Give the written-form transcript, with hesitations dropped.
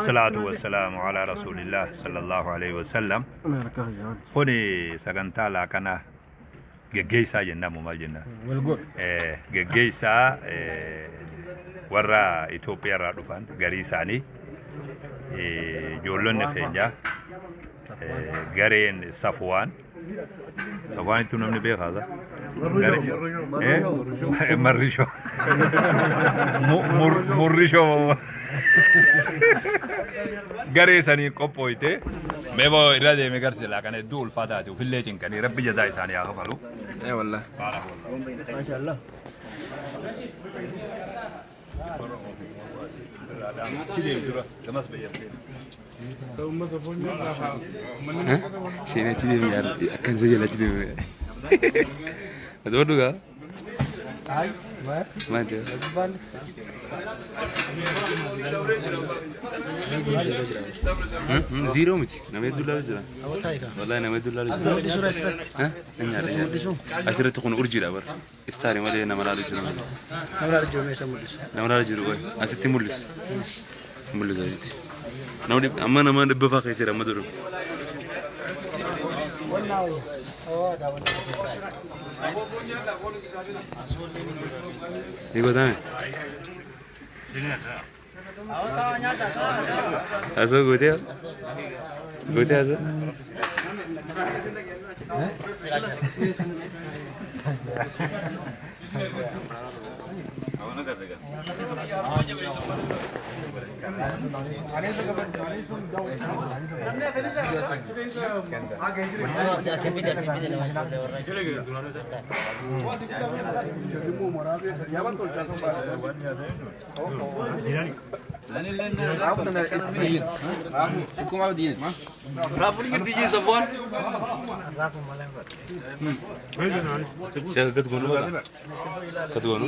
Salatu wassalamu ala rasulillah sallallahu alaihi wasallam. Kuni saganta la kana geggeessa jenna mu mal jenna. Geggeessa warra Itoophiyaa irraa dhufan garii isaanii ijoollonni keenya gareen Safwaan itu namni beekaasa marrisho murrisho garee sanii qophooyte meebo irra deeme garsila kan hedduu ulfaataati ufillee cinkanii rabbi jazaa isaanii haa kafalu wallah maashaallah Sini aja deh biar akan saja lah dulu. Betul juga. Mana? Zero macam. Nama $2 je. Wallahi nama $2. Mudi surah surat. Surat mudi su. Surat tu kau urjil apa? Istari macam nama lalu je. Nama lalu je macam mudi. Nama lalu je rugi. Asyik timulis. Timulis aja. Nama ada beberapa kisah ramad dulu. Ini kota mana? Asal kota? Kota asal? Siapa ketua?